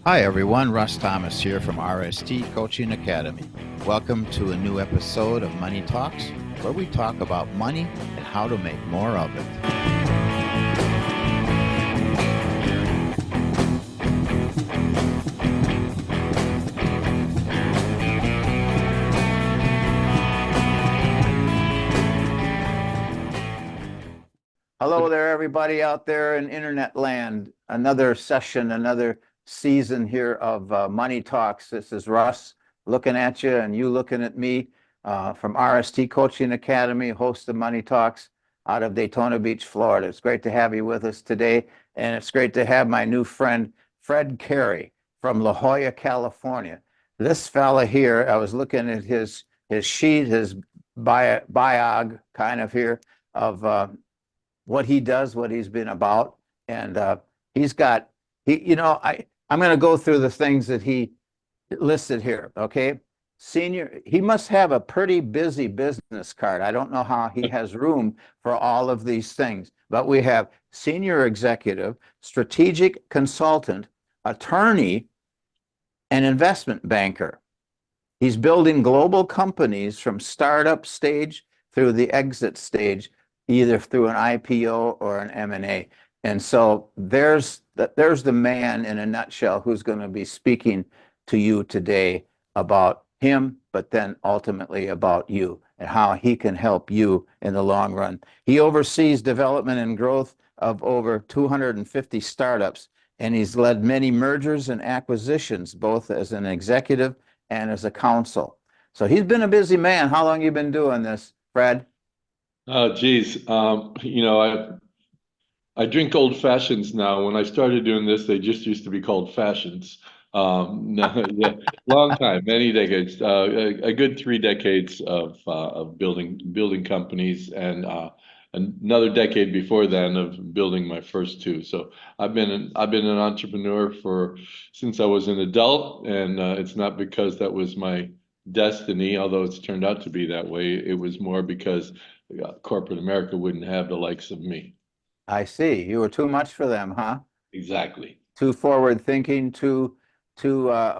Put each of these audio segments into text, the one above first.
Hi everyone, Russ Thomas here from RST Coaching Academy. Welcome to a new episode of Money Talks, where we talk about money and how to make more of it. Hello there, everybody out there in internet land. Another session, another season here of Money Talks. This is Russ looking at you and you looking at me from RST Coaching Academy, host of Money Talks out of Daytona Beach, Florida. It's great to have you with us today, and it's great to have my new friend Fred Cary from La Jolla, California. This fella here, I was looking at his sheet, his biog kind of here of what he does, what he's been about, and he's got I'm going to go through the things that he listed here. Okay, senior, he must have a pretty busy business card. I don't know how he has room for all of these things, but we have senior executive, strategic consultant, attorney, and investment banker. He's building global companies from startup stage through the exit stage, either through an IPO or an M&A. And so there's the man in a nutshell who's going to be speaking to you today about him, but then ultimately about you and how he can help you in the long run. He oversees development and growth of over 250 startups, and he's led many mergers and acquisitions, both as an executive and as a counsel. So he's been a busy man. How long have you been doing this, Fred? Oh, geez. I drink old fashions now. When I started doing this, they just used to be called fashions. No, yeah, long time, many decades, a good 3 decades of building companies, and another decade before then of building my first two. So I've been an entrepreneur since I was an adult, and it's not because that was my destiny, although it's turned out to be that way. It was more because corporate America wouldn't have the likes of me. I see. You were too much for them, huh? Exactly. Too forward thinking, too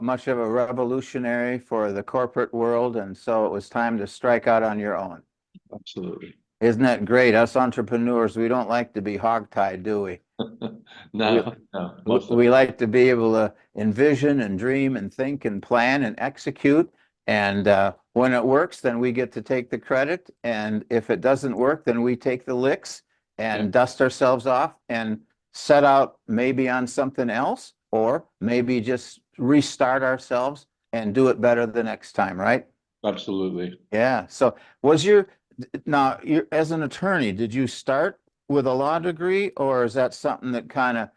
much of a revolutionary for the corporate world, and so it was time to strike out on your own. Absolutely. Isn't that great? Us entrepreneurs, we don't like to be hogtied, do we? We, No, no, we most of we like to be able to envision and dream and think and plan and execute. And when it works, then we get to take the credit. And if it doesn't work, then we take the licks yeah, and dust ourselves off and set out maybe on something else, or maybe just restart ourselves and do it better the next time, right? absolutely. Yeah. So was your now you as an attorney, did you start with a law degree, or is that something that kind of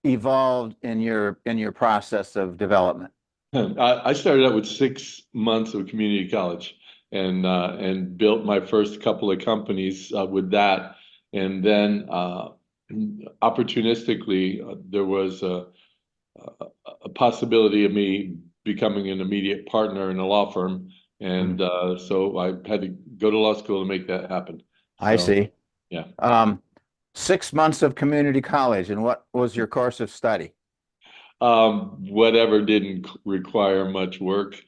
evolved in your process of development? I started out with 6 months of community college, and built my first couple of companies with that, and then opportunistically there was a possibility of me becoming an immediate partner in a law firm, and so I had to go to law school to make that happen. I So see. yeah. Um, 6 months of community college, and what was your course of study? Whatever didn't require much work,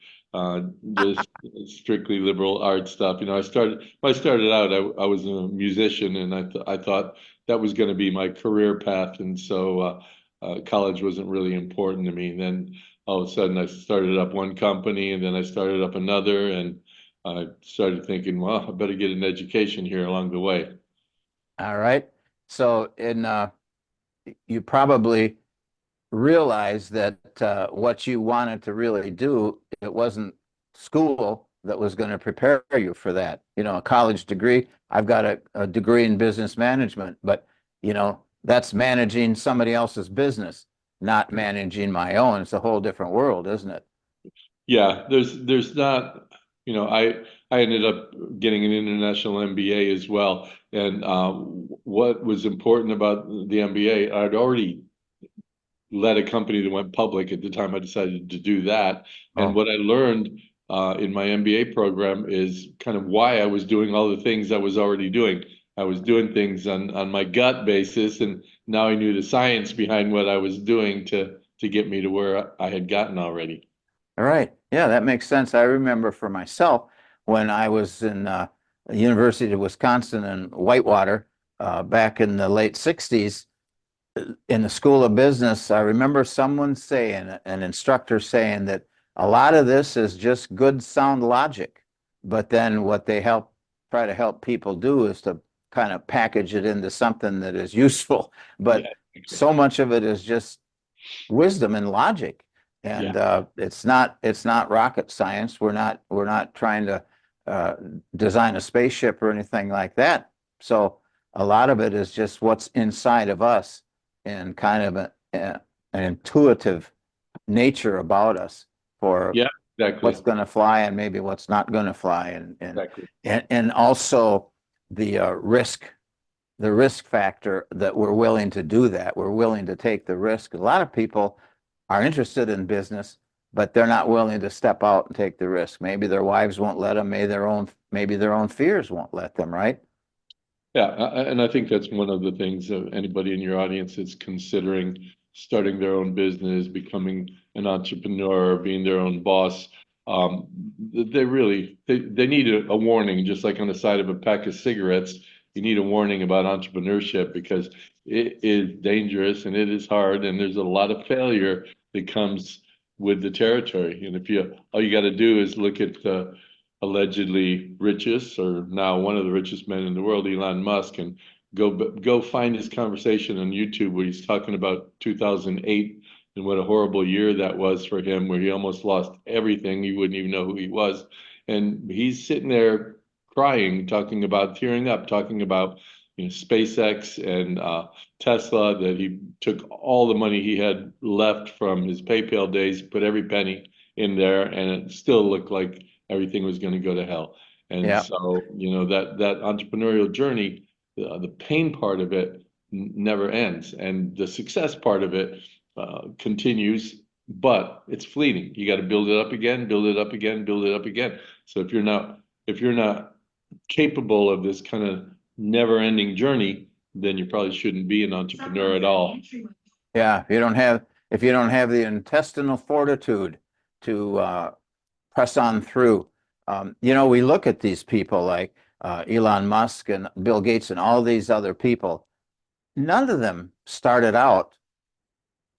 just strictly liberal arts stuff. When I started out, I was a musician, and I thought that was going to be my career path, and so college wasn't really important to me. And then all of a sudden, I started up one company, and then I started up another, and I started thinking, well, I better get an education here along the way. All right. So in you probably realized that what you wanted to really do, it wasn't school that was going to prepare you for that. A college degree. I've got a degree in business management, but that's managing somebody else's business, not managing my own. It's a whole different world, isn't it? Yeah, there's not, I ended up getting an international MBA as well. And what was important about the MBA, I'd already led a company that went public at the time I decided to do that. And Oh, what I learned in my MBA program is kind of why I was doing all the things I was already doing. I was doing things on my gut basis, and now I knew the science behind what I was doing to get me to where I had gotten already. All right. Yeah, that makes sense. I remember for myself when I was in the University of Wisconsin in Whitewater back in the late 60s in the School of Business, I remember someone saying, an instructor saying that a lot of this is just good sound logic. But then what they try to help people do is to kind of package it into something that is useful. But Yeah, so much of it is just wisdom and logic. And it's not rocket science. We're not trying to design a spaceship or anything like that. So a lot of it is just what's inside of us and kind of an intuitive nature about us for yeah, exactly, what's going to fly and maybe what's not going to fly, exactly. and also the risk factor that we're willing to do that. We're willing to take the risk. A lot of people are interested in business, but they're not willing to step out and take the risk. Maybe their wives won't let them, maybe their own fears won't let them, right? Yeah, and I think that's one of the things that anybody in your audience is considering starting their own business, becoming an entrepreneur, being their own boss. Um, they need a warning, just like on the side of a pack of cigarettes. You need a warning about entrepreneurship because it is dangerous and it is hard, and there's a lot of failure that comes with the territory. And if all you got to do is look at the allegedly richest, or now one of the richest men in the world, Elon Musk, and go find his conversation on YouTube where he's talking about 2008 and what a horrible year that was for him, where he almost lost everything. You wouldn't even know who he was. And he's sitting there crying, tearing up, talking about SpaceX and Tesla, that he took all the money he had left from his PayPal days, put every penny in there, and it still looked like everything was going to go to hell. And Yeah, so, that entrepreneurial journey, the pain part of it never ends, and the success part of it continues, but it's fleeting. You got to build it up again, build it up again, build it up again. So if you're not capable of this kind of never-ending journey, then you probably shouldn't be an entrepreneur at all. yeah. If you don't have the intestinal fortitude to press on through. We look at these people like Elon Musk and Bill Gates and all these other people. None of them started out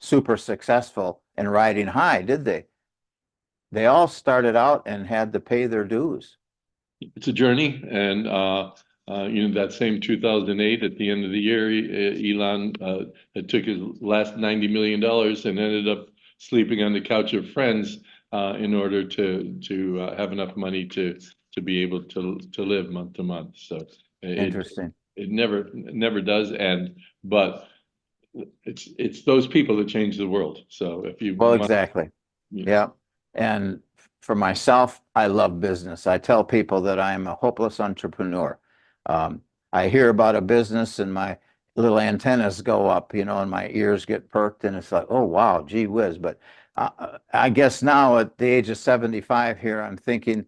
super successful and riding high, did they? They all started out and had to pay their dues. It's a journey, and that same 2008, at the end of the year, Elon took his last $90 million and ended up sleeping on the couch of friends in order to have enough money to be able to live month to month. So Interesting. it never does end, but it's those people that change the world. So if you Well, want, exactly. Yeah. And for myself, I love business. I tell people that I am a hopeless entrepreneur. I hear about a business and my little antennas go up, and my ears get perked, and it's like, oh, wow, gee whiz. But I guess now at the age of 75 here, I'm thinking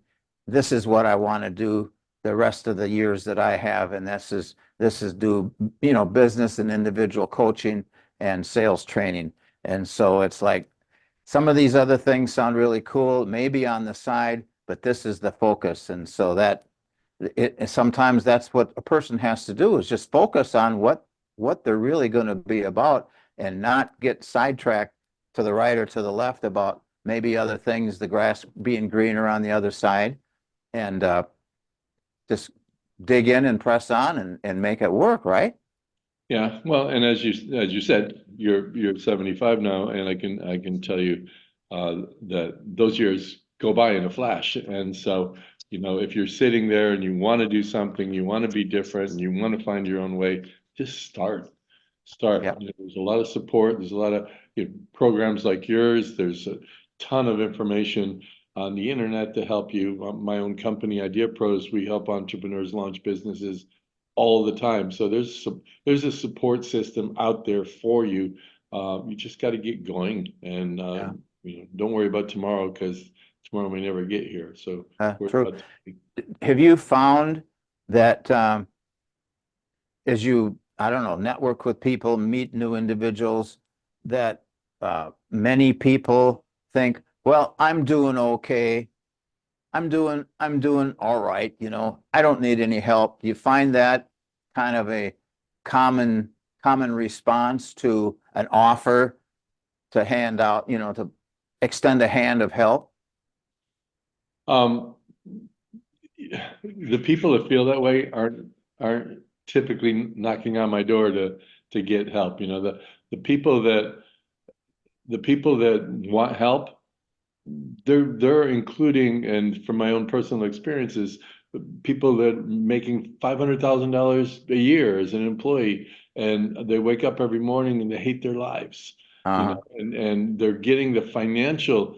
this is what I want to do the rest of the years that I have. And this is do, business and individual coaching and sales training. And so it's like, some of these other things sound really cool, maybe on the side, but this is the focus. And so sometimes that's what a person has to do, is just focus on what they're really going to be about and not get sidetracked to the right or to the left about maybe other things, the grass being greener on the other side, and just dig in and press on and make it work, right? Yeah, well, and as you said, you're 75 now, and I can tell you that those years go by in a flash. And so, if you're sitting there and you want to do something, you want to be different, and you want to find your own way, just start. Start. Yeah. There's a lot of support. There's a lot of programs like yours. There's a ton of information on the internet to help you. My own company, Idea Pros, we help entrepreneurs launch businesses all the time. So there's a support system out there for you. You just got to get going, and Yeah. don't worry about tomorrow, because tomorrow may never get here. So worry True. about Have you found that as you, I don't know, network with people, meet new individuals, that many people think, well, I'm doing okay. I'm doing all right. I don't need any help. You find that kind of a common, common response to an offer to hand out, to extend a hand of help. Um, the people that feel that way aren't typically knocking on my door to get help. The people that want help, they're including, and from my own personal experiences, people that making $500,000 a year as an employee, and they wake up every morning and they hate their lives, Uh-huh. and they're getting the financial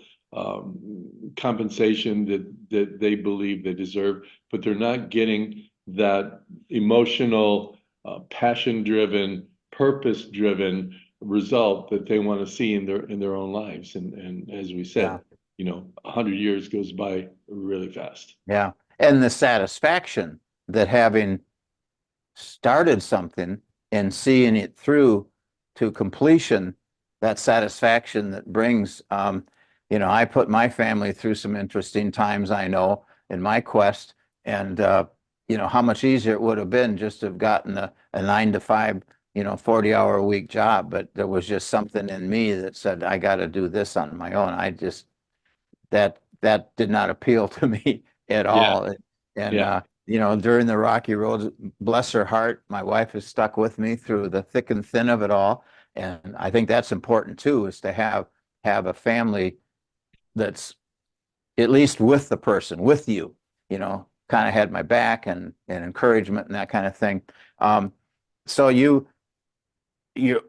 compensation that they believe they deserve, but they're not getting that emotional, passion-driven, purpose-driven result that they want to see in their own lives. And as we Yeah. said, 100 years goes by really fast. Yeah. And the satisfaction that having started something and seeing it through to completion, that satisfaction that brings, I put my family through some interesting times, I know, in my quest, and how much easier it would have been just to have gotten a 9 to 5, 40-hour a week job. But there was just something in me that said, I got to do this on my own. That did not appeal to me at Yeah, all. And yeah, during the rocky road, bless her heart, my wife has stuck with me through the thick and thin of it all. And I think that's important too, is to have a family that's at least with the person, with you, kind of had my back and encouragement and that kind of thing. So you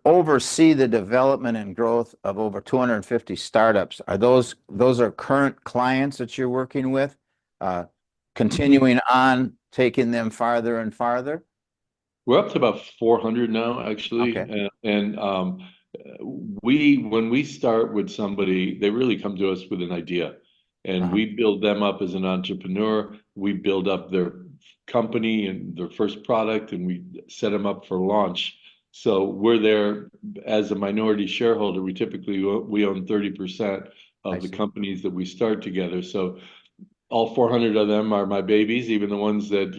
oversee the development and growth of over 250 startups. Those are current clients that you're working with, uh, continuing on, taking them farther and farther? we're up to about 400 now, actually, Okay. and when we start with somebody, they really come to us with an idea, and Uh-huh. we build them up as an entrepreneur. We build up their company and their first product, and we set them up for launch. So we're there as a minority shareholder. We own 30% I of the see. companies that we start together. So all 400 of them are my babies, even the ones that,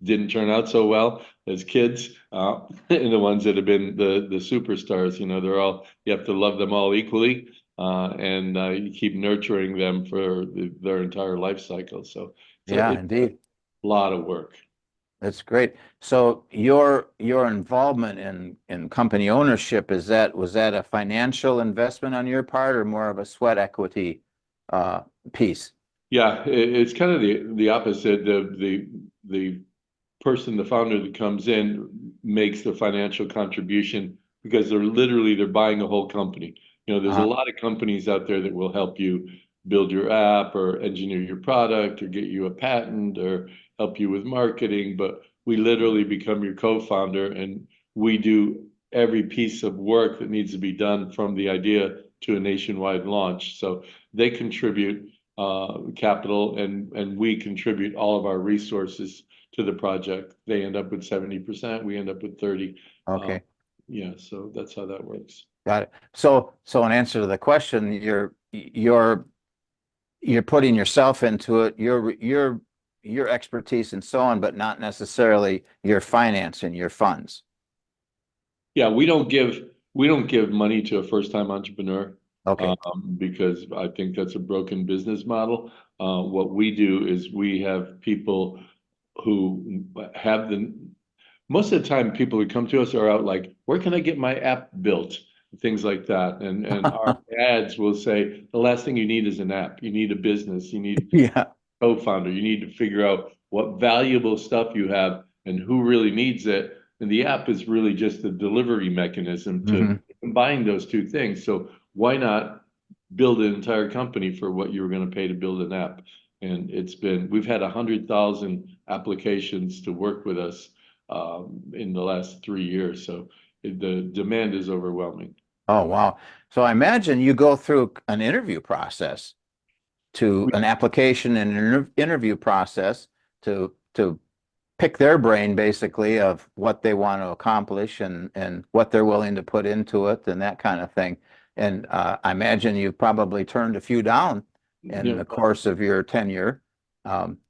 didn't turn out so well as kids, and the ones that have been the superstars. You have to love them all equally, and you keep nurturing them for their entire life cycle. So Yeah, it's a indeed. lot of work. That's great. So your involvement in company ownership, was that a financial investment on your part or more of a sweat equity uh, piece? Yeah, it's kind of the opposite. The person, the founder that comes in, makes the financial contribution because they're buying a whole company. There's a Uh-huh. lot of companies out there that will help you build your app or engineer your product or get you a patent or help you with marketing, but we literally become your co-founder, and we do every piece of work that needs to be done from the idea to a nationwide launch. So they contribute capital, and we contribute all of our resources to the project. They end up with 70%, we end up with 30. Okay. Yeah, so that's how that works. Got it. So in answer to the question, you're putting yourself into it, your expertise and so on, but not necessarily your finance and your funds. Yeah, we don't give money to a first-time entrepreneur, Okay. because I think that's a broken business model. What we do is we have people who have the most of the time, people who come to us are out like, where can I get my app built? Things like that. And our ads will say, the last thing you need is an app. You need a business. You need Yeah. co-founder. You need to figure out what valuable stuff you have and who really needs it. And the app is really just a delivery mechanism to Hmm. combine those two things. So why not build an entire company for what you were going to pay to build an app? And we've had 100,000 applications to work with us in the last 3 years. So the demand is overwhelming. Oh, wow. So I imagine you go through an interview process to We, an application and an interview process to pick their brain basically of what they want to accomplish and what they're willing to put into it and that kind of thing. And I imagine you probably turned a few down in Yeah. the course of your tenure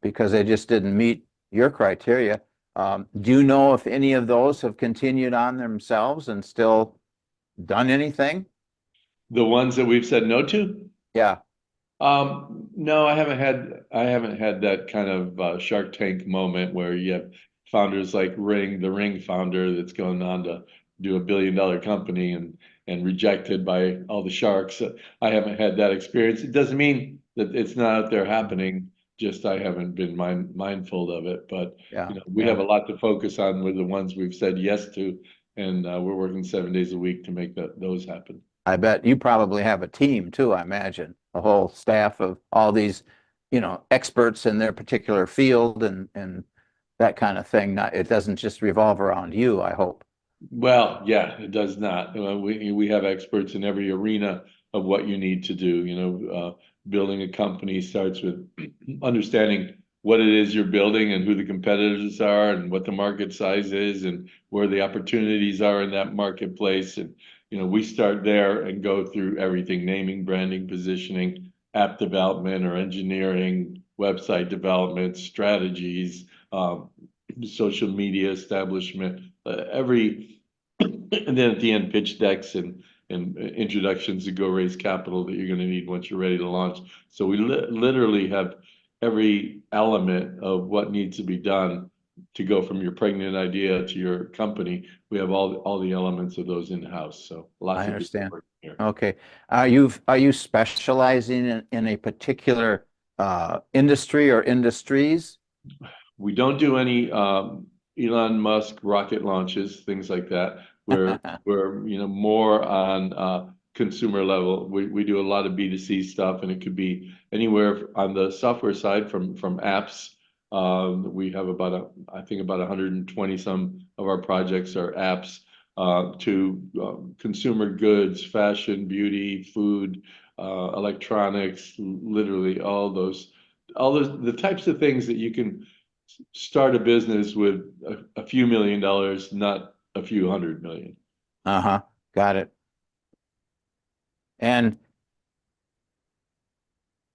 because they just didn't meet your criteria. Do you know if any of those have continued on themselves and still done anything? The ones that we've said no to? Yeah. No, I haven't had that kind of Shark Tank moment where you have founders like the Ring founder that's going on to do $1 billion company and rejected by all the sharks. I haven't had that experience. It doesn't mean that it's not out there happening, just I haven't been mindful of it. But Yeah. we Yeah. have a lot to focus on with the ones we've said yes to, and we're working 7 days a week to make those happen. I bet you probably have a team too, I imagine, a whole staff of all these, experts in their particular field and that kind of thing. Not, it doesn't just revolve around you, I hope. Well, yeah, it does not. We have experts in every arena of what you need to do. Building a company starts with understanding what it is you're building and who the competitors are and what the market size is and where the opportunities are in that marketplace. And, we start there and go through everything, naming, branding, positioning, app development or engineering, website development, strategies, social media establishment, every, and then at the end, pitch decks and introductions to go raise capital that you're going to need once you're ready to launch. So we literally have every element of what needs to be done to go from your pregnant idea to your company. We have all the elements of those in-house. So I lots of people understand. working here. Okay. Are you specializing in a particular industry or industries? We don't do any Elon Musk rocket launches, things like that. We're more on consumer level. We do a lot of B2C stuff, and it could be anywhere on the software side from apps. We have I think about 120 some of our projects are apps to consumer goods, fashion, beauty, food, electronics, literally all those the types of things that you can start a business with a few $1 million, not a few 100 million. Uh-huh. Got it. And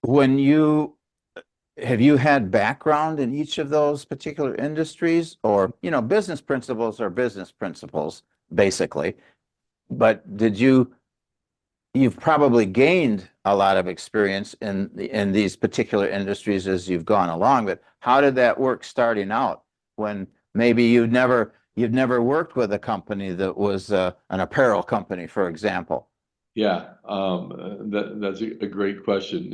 when you have you had background in each of those particular industries or, business principles are business principles, basically. But you've probably gained a lot of experience in these particular industries as you've gone along, but how did that work starting out when maybe you've never worked with a company that was an apparel company, for example? Yeah, that's a great question.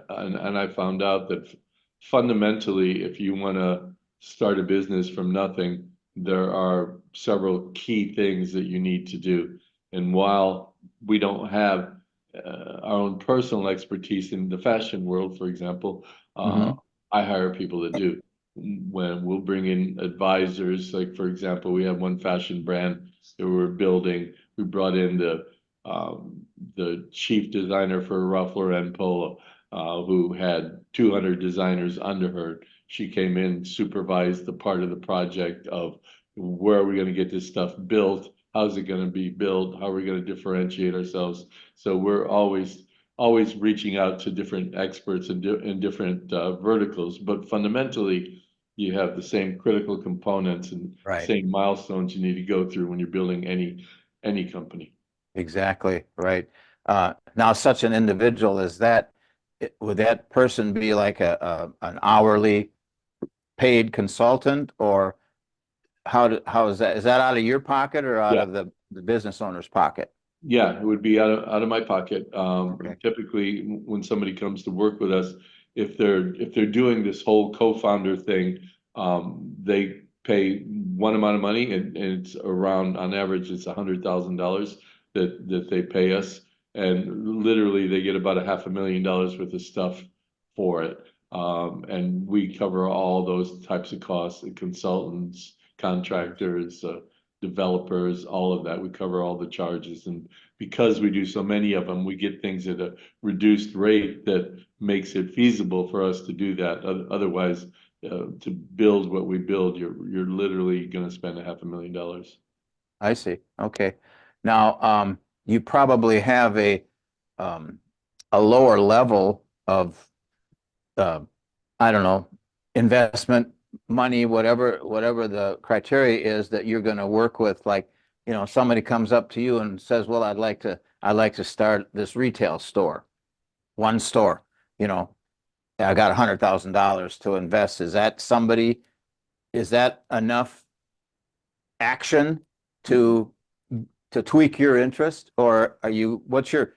And I found out that fundamentally, if you want to start a business from nothing, there are several key things that you need to do. And while we don't have our own personal expertise in the fashion world, for example, Hmm. I hire people that do. When we'll bring in advisors, like for example, we have one fashion brand that we're building. We brought in the chief designer for Ralph Lauren Polo, who had 200 designers under her. She came in, supervised the part of the project of where are we going to get this stuff built? How's it going to be built? How are we going to differentiate ourselves? So we're always reaching out to different experts in different verticals, but fundamentally, you have the same critical components and Right. same milestones you need to go through when you're building any company. Exactly, right. Now, such an individual as that, would that person be like an hourly paid consultant, or how is that? Is that out of your pocket or out Yeah. of the business owner's pocket? Yeah, it would be out of my pocket. Okay. Typically, when somebody comes to work with us, if they're doing this whole co-founder thing, they pay one amount of money, and it's around on average it's $100,000 that they pay us, and literally they get about a $500,000 worth of stuff for it. And we cover all those types of costs: the consultants, contractors, developers, all of that. We cover all the charges. And because we do so many of them, we get things at a reduced rate that makes it feasible for us to do that. Otherwise, to build what we build, you're literally going to spend $500,000. I see. Okay. Now, you probably have um, a lower level of uh, I don't know, investment money, whatever the criteria is that you're going to work with. Like, somebody comes up to you and says, "Well, I'd like to start this retail store, one store. You know, I got $100,000 to invest." Is that enough action to tweak your interest, or what's your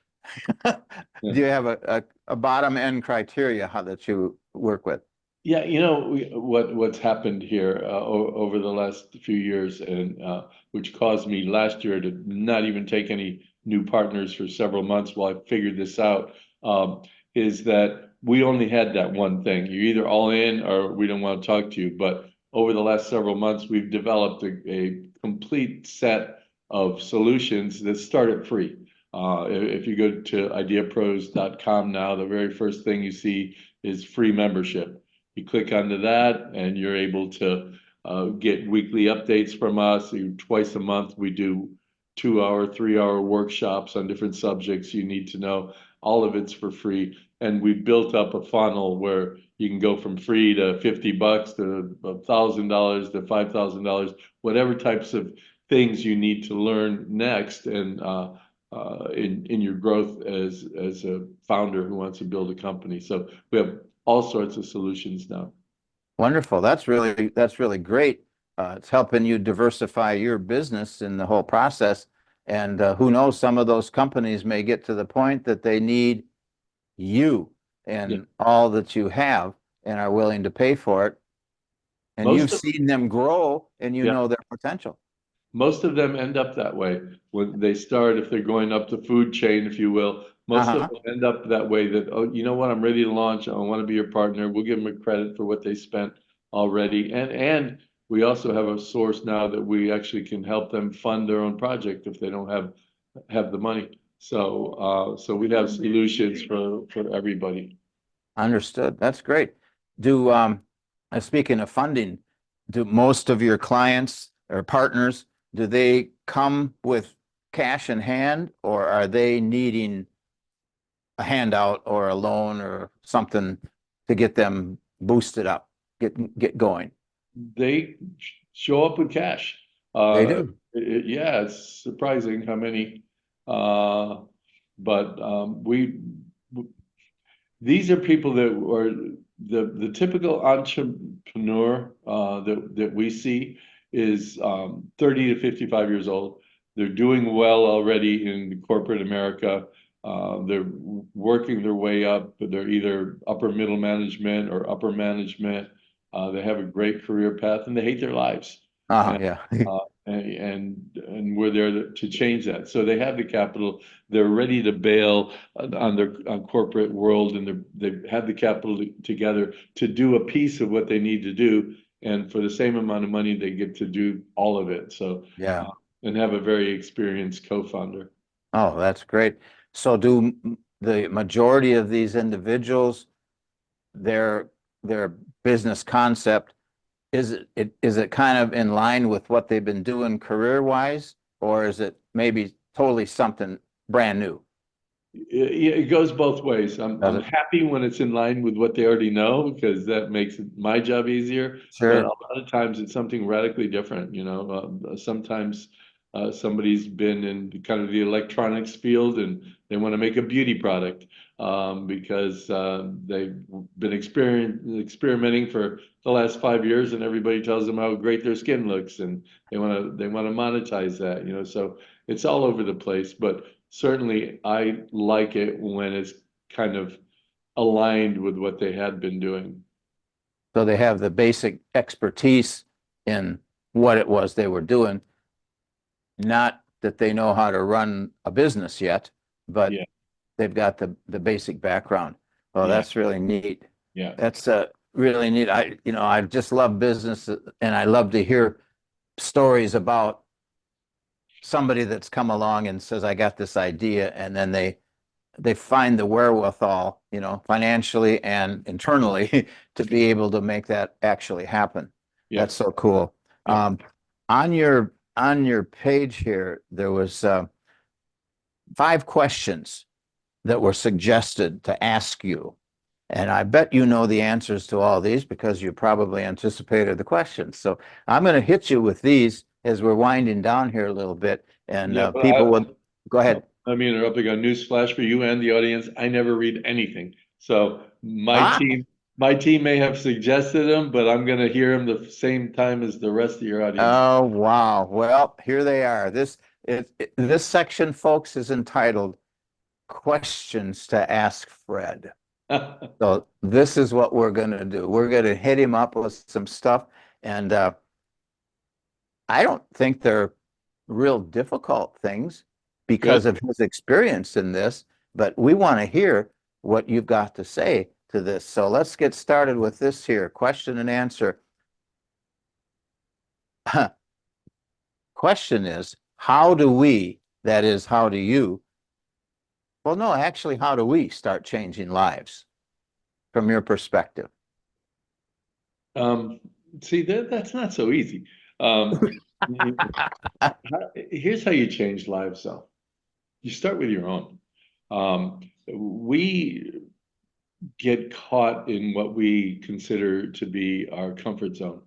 Yeah. do you have a bottom end criteria that you work with? Yeah, what's happened here over the last few years, and which caused me last year to not even take any new partners for several months while I figured this out, is that we only had that one thing. You're either all in or we don't want to talk to you. But over the last several months, we've developed a complete set of solutions that start at free. If you go to ideapros.com now, the very first thing you see is free membership. You click onto that and you're able to get weekly updates from us. Twice a month, we do 2-hour, 3-hour workshops on different subjects you need to know. All of it's for free. And we built up a funnel where you can go from free to $50 to $1,000 to $5,000, whatever types of things you need to learn next, and in your growth as a founder who wants to build a company. So we have all sorts of solutions now. Wonderful. That's really great. It's helping you diversify your business in the whole process. And who knows, some of those companies may get to the point that they need you Yeah. and all that you have and are willing to pay for it. And you've Most of seen them grow and you yeah, know their potential. most of them end up that way when they start. If they're going up the food chain, if you will, most of Uh-huh. them end up that way. That, oh, you know what? I'm ready to launch. I want to be your partner. We'll give them a credit for what they spent already, and we also have a source now that we actually can help them fund their own project if they don't have the money. So we have solutions for everybody. Understood. That's great. Speaking of funding, do most of your clients or partners, do they come with cash in hand, or are they needing a handout or a loan or something to get them boosted up, get going? They show up with cash. They do. Yeah, it's surprising how many. Uh, but these are people that are the typical entrepreneur that we see is 30 to 55 years old. They're doing well already in corporate America. They're working their way up, but they're either upper middle management or upper management. They have a great career path and they hate their lives. And Yeah. uh, and we're there to change that. So they have the capital. They're ready to bail on their corporate world, and they have the capital together to do a piece of what they need to do. And for the same amount of money, they get to do all of it. So Yeah. and have a very experienced co-founder. Oh, that's great. So do the majority of these individuals, their their business concept, is it kind of in line with what they've been doing career wise, or is it maybe totally something brand new? It goes both ways. Does I'm it? happy when it's in line with what they already know because that makes my job easier. But a Sure. lot of times it's something radically different. Sometimes somebody's been in kind of the electronics field and they want to make a beauty product because they've been experimenting for the last 5 years, and everybody tells them how great their skin looks, and they want to monetize that. So it's all over the place, but certainly I like it when it's kind of aligned with what they had been doing. So they have the basic expertise in what it was they were doing, not that they know how to run a business yet, but Yeah, they've got the basic background. Oh, yeah, that's really neat. yeah. That's really neat. I just love business, and I love to hear stories about somebody that's come along and says, I got this idea, and then they find the wherewithal, financially and internally to be able to make that actually happen. Yeah, That's so cool. yeah. On your page here, there was 5 questions that were suggested to ask you. And I bet you know the answers to all these because you probably anticipated the questions. So I'm going to hit you with these as we're winding down here a little bit. And Yeah, but people would go ahead. I'm interrupting. A news flash for you and the audience. I never read anything. So Ah, my team may have suggested them, but I'm going to hear them the same time as the rest of your audience. oh, wow. Well, here they are. This section, folks, is entitled Questions to Ask Fred. So this is what we're going to do. We're going to hit him up with some stuff. And I don't think they're real difficult things because Good. of his experience in this, but we want to hear what you've got to say to this. So let's get started with this here, question and answer. Question is, how do we, that is, how do you, well, no, actually, how do we start changing lives from your perspective? Um, See, that's not so easy. Um, Here's how you change lives, though. You start with your own. We get caught in what we consider to be our comfort zone.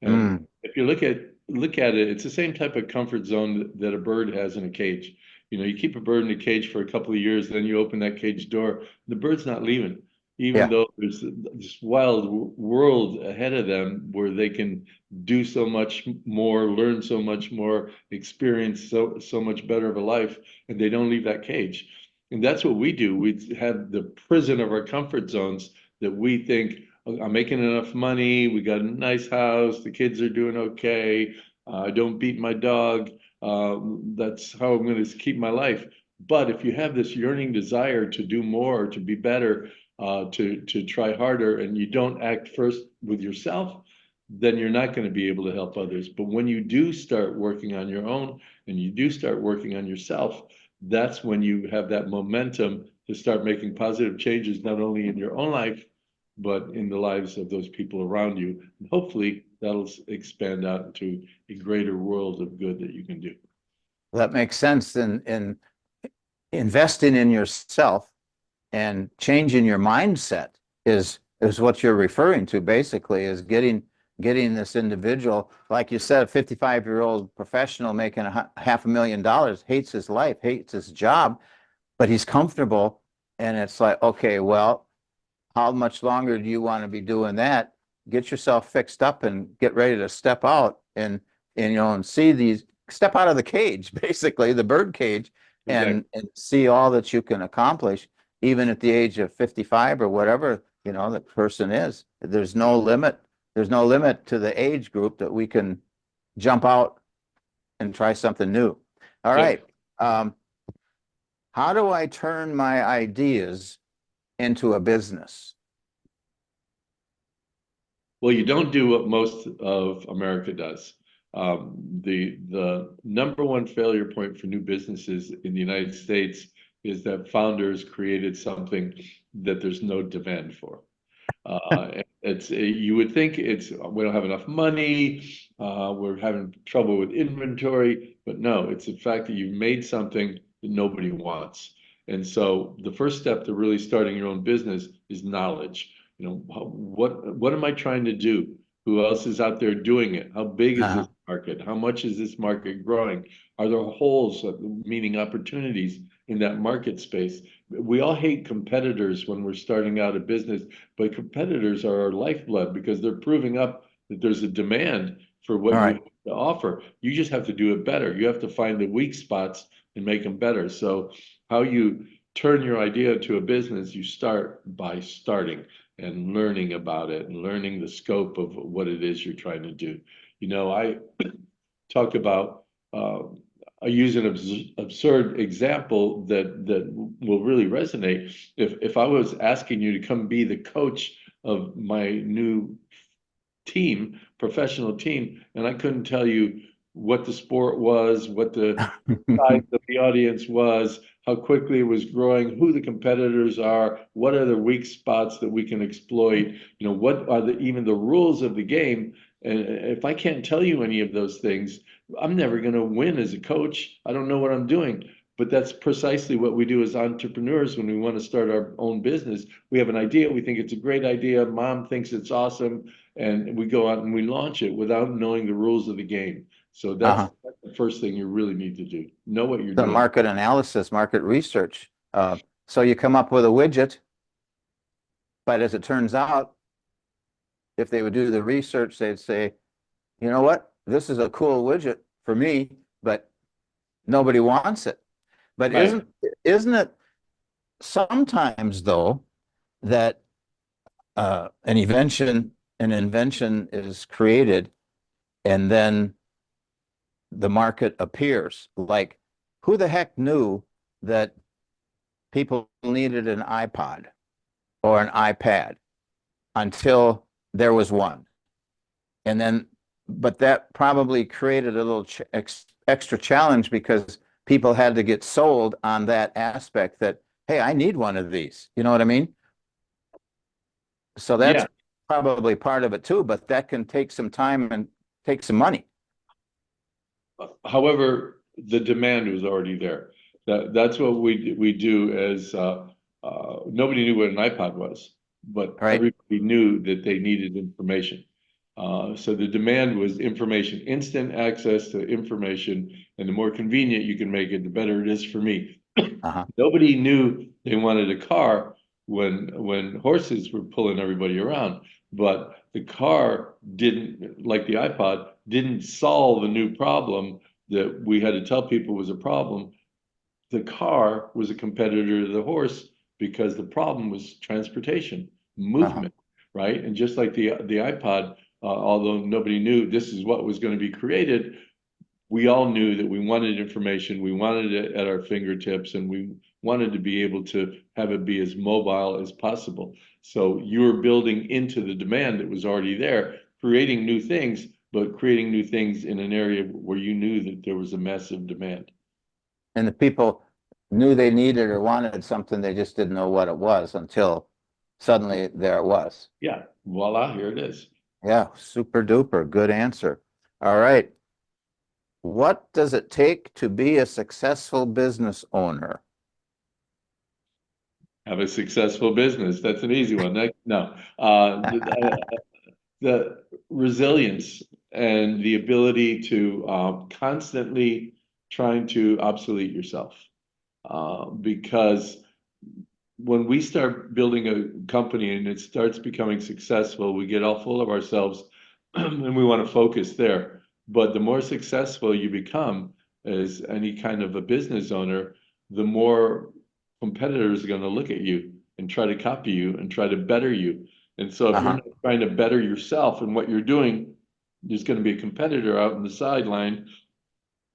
And Mm, if you look at it, it's the same type of comfort zone that a bird has in a cage. You know, you keep a bird in a cage for a couple of years, then you open that cage door, the bird's not leaving, even yeah. though there's this wild world ahead of them where they can do so much more, learn so much more, experience so much better of a life, and they don't leave that cage. And that's what we do. We have the prison of our comfort zones that we think, "Oh, I'm making enough money, we got a nice house, the kids are doing okay, I don't beat my dog, that's how I'm going to keep my life." But if you have this yearning desire to do more, to be better, to try harder, and you don't act first with yourself, then you're not going to be able to help others. But when you do start working on your own and you do start working on yourself, that's when you have that momentum to start making positive changes, not only in your own life, but in the lives of those people around you. And hopefully that'll expand out into a greater world of good that you can do. That makes sense. In investing in yourself and changing your mindset is what you're referring to basically is getting this individual, like you said, a 55-year-old professional making $500,000, hates his life, hates his job, but he's comfortable. And it's like, okay, well, how much longer do you want to be doing that? Get yourself fixed up and get ready to step out and and see these, step out of the cage, basically the bird cage, Exactly. and see all that you can accomplish, even at the age of 55 or whatever, the person is. There's no limit. There's no limit to the age group that we can jump out and try something new. All Yep. right. How do I turn my ideas into a business? Well, you don't do what most of America does. The number one failure point for new businesses in the United States is that founders created something that there's no demand for. It's you would think it's we don't have enough money, we're having trouble with inventory, but no, it's the fact that you've made something that nobody wants. And so the first step to really starting your own business is knowledge. You know, what am I trying to do? Who else is out there doing it? How big is Uh-huh. this market? How much is this market growing? Are there holes, meaning opportunities in that market space? We all hate competitors when we're starting out a business, but competitors are our lifeblood because they're proving up that there's a demand for All what you right. have to offer. You just have to do it better. You have to find the weak spots and make them better. So how you turn your idea into a business, you start by starting and learning about it and learning the scope of what it is you're trying to do. You know, I talk about uh, I use an absurd example that will really resonate. If I was asking you to come be the coach of my new team, professional team, and I couldn't tell you what the sport was, what the size of the audience was, how quickly it was growing, who the competitors are, what are the weak spots that we can exploit, you know, what are even the rules of the game. And if I can't tell you any of those things, I'm never going to win as a coach. I don't know what I'm doing. But that's precisely what we do as entrepreneurs when we want to start our own business. We have an idea, we think it's a great idea, mom thinks it's awesome, and we go out and we launch it without knowing the rules of the game. So that's Uh-huh. the first thing you really need to do. Know what you're The doing. market analysis, market research. So you come up with a widget, but as it turns out, if they would do the research, they'd say, you know what? This is a cool widget for me, but nobody wants it. But Right. isn't it sometimes though that an invention is created and then the market appears? Like, who the heck knew that people needed an iPod or an iPad until there was one? And then, but that probably created a little extra challenge because people had to get sold on that aspect that, hey, I need one of these. You know what I mean? So that's Yeah. probably part of it too, but that can take some time and take some money. However, the demand was already there. That's what we do as nobody knew what an iPod was, but Right? everybody knew that they needed information. So the demand was information, instant access to information, and the more convenient you can make it, the better it is for me. Uh-huh. Nobody knew they wanted a car when horses were pulling everybody around, but the car didn't, like the iPod, didn't solve a new problem that we had to tell people was a problem. The car was a competitor to the horse because the problem was transportation, Uh-huh. movement, right? And just like the iPod, although nobody knew this is what was going to be created, we all knew that we wanted information, we wanted it at our fingertips, and we wanted to be able to have it be as mobile as possible. So you were building into the demand that was already there, creating new things, but creating new things in an area where you knew that there was a massive demand. And the people knew they needed or wanted something, they just didn't know what it was until suddenly there it was. Yeah, voila, here it is. Yeah, super duper. Good answer. All right. What does it take to be a successful business owner? Have a successful business. That's an easy one. No, the resilience and the ability to constantly trying to obsolete yourself. Because when we start building a company and it starts becoming successful, we get all full of ourselves and we want to focus there. But the more successful you become as any kind of a business owner, the more competitors are going to look at you and try to copy you and try to better you. And so if you're Uh-huh. not trying to better yourself and what you're doing, there's going to be a competitor out in the sideline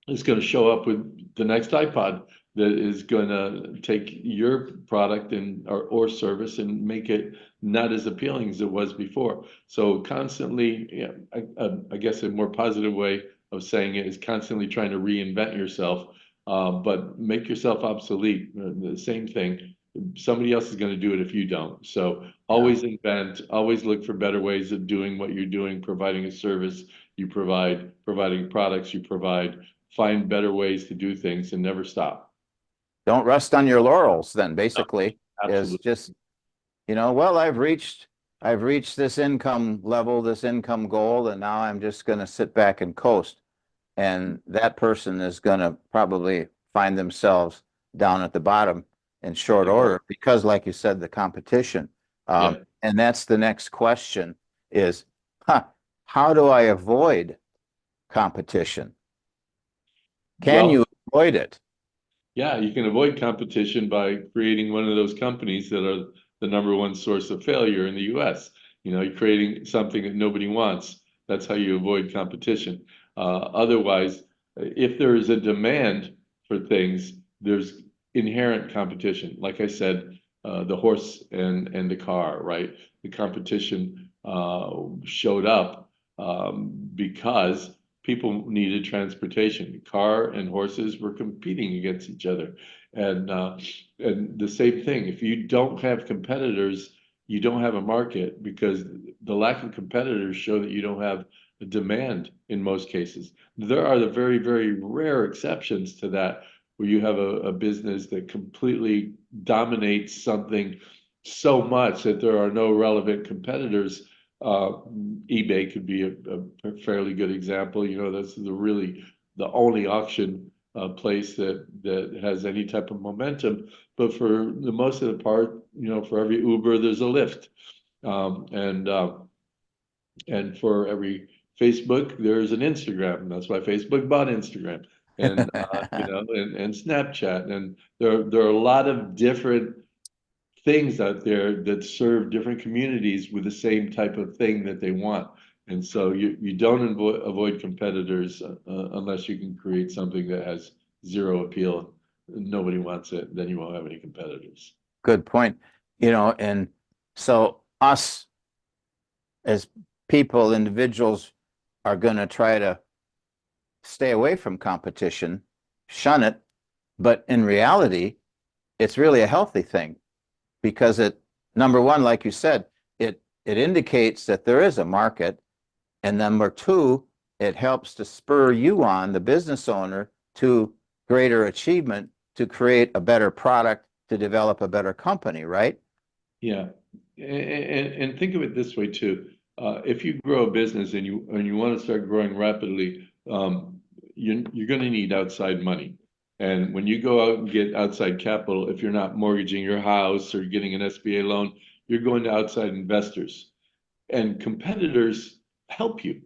is going to show up with the next iPod that is going to take your product and or service and make it not as appealing as it was before. So constantly, yeah, I guess a more positive way of saying it is constantly trying to reinvent yourself, but make yourself obsolete. The same thing. Somebody else is going to do it if you don't. So Yeah. always invent, always look for better ways of doing what you're doing, providing a service you provide, providing products you provide, find better ways to do things and never stop. Don't rest on your laurels then, basically, is Absolutely. just, well, I've reached this income level, this income goal, and now I'm just going to sit back and coast. And that person is going to probably find themselves down at the bottom in short order because, like you said, the competition. Yeah. And that's the next question is, how do I avoid competition? Can Well, you avoid it? yeah, you can avoid competition by creating one of those companies that are the number one source of failure in the US. You're creating something that nobody wants. That's how you avoid competition. Otherwise, if there is a demand for things, there's inherent competition. Like I said, the horse and the car, right? The competition showed up because people needed transportation. Car and horses were competing against each other. And the same thing, if you don't have competitors, you don't have a market because the lack of competitors show that you don't have a demand in most cases. There are the very, very rare exceptions to that where you have a business that completely dominates something so much that there are no relevant competitors. eBay could be a fairly good example. You know, that's the only auction place that has any type of momentum. But for the most of the part, you know, for every Uber, there's a Lyft. And for every Facebook, there's an Instagram. That's why Facebook bought Instagram. And you know, and Snapchat. And there are a lot of different things out there that serve different communities with the same type of thing that they want. And so you don't avoid competitors unless you can create something that has zero appeal. Nobody wants it, then you won't have any competitors. Good point. You know, and so us as people, individuals, are going to try to stay away from competition, shun it. But in reality, it's really a healthy thing because number one, like you said, it indicates that there is a market. And number two, it helps to spur you on, the business owner, to greater achievement, to create a better product, to develop a better company, right? Yeah. And think of it this way too. If you grow a business and you want to start growing rapidly, you're going to need outside money. And when you go out and get outside capital, if you're not mortgaging your house or getting an SBA loan, you're going to outside investors. And competitors help you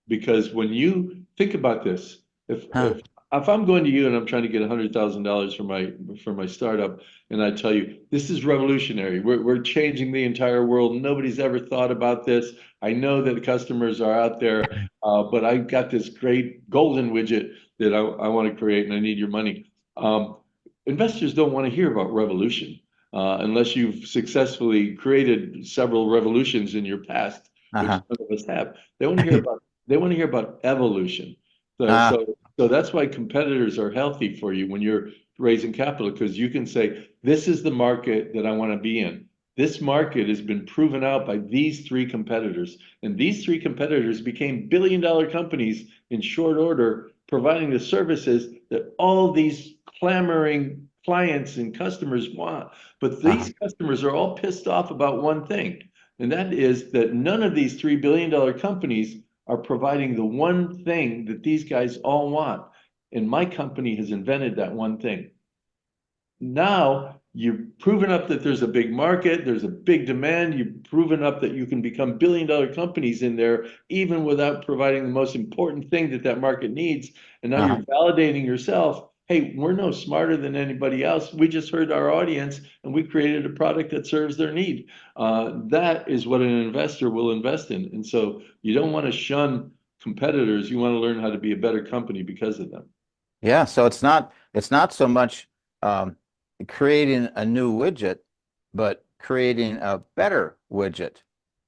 because when you think about this, if I'm going to you and I'm trying to get $100,000 for my startup, and I tell you this is revolutionary, we're changing the entire world. Nobody's ever thought about this. I know that the customers are out there, but I've got this great golden widget that I want to create, and I need your money. Investors don't want to hear about revolution unless you've successfully created several revolutions in your past, which none of us have. They want to hear about evolution. So that's why competitors are healthy for you when you're raising capital, because you can say, this is the market that I want to be in. This market has been proven out by these three competitors. And these three competitors became billion-dollar companies in short order, providing the services that all these clamoring clients and customers want. But these customers are all pissed off about one thing, and that is that none of these $3 billion companies are providing the one thing that these guys all want. And my company has invented that one thing. Now you've proven up that there's a big market, there's a big demand, you've proven up that you can become billion-dollar companies in there, even without providing the most important thing that that market needs. And now you're validating yourself. Hey, we're no smarter than anybody else. We just heard our audience and we created a product that serves their need. That is what an investor will invest in. And so you don't want to shun competitors. You want to learn how to be a better company because of them. Yeah, so it's not so much creating a new widget, but creating a better widget.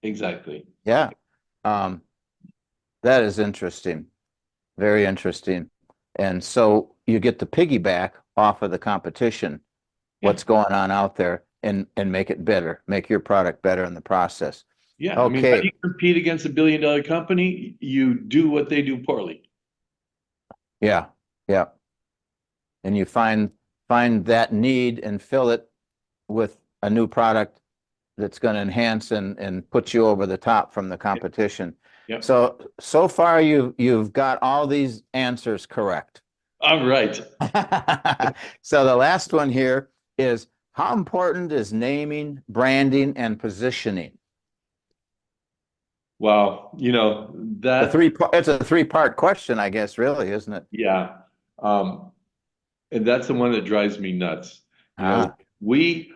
Exactly. Yeah. That is interesting. Very interesting. And so you get to piggyback off of the competition, what's going on out there, and make it better, make your product better in the process. Yeah. I mean, how do you compete against a billion-dollar company? You do what they do poorly. Yeah. Yeah. And you find that need and fill it with a new product that's going to enhance and put you over the top from the competition. Yep. So far you've got all these answers correct. All right. So the last one here is, how important is naming, branding, and positioning? Wow, you know that It's a three-part question, I guess, really, isn't it? Yeah. And that's the one that drives me nuts. You know, we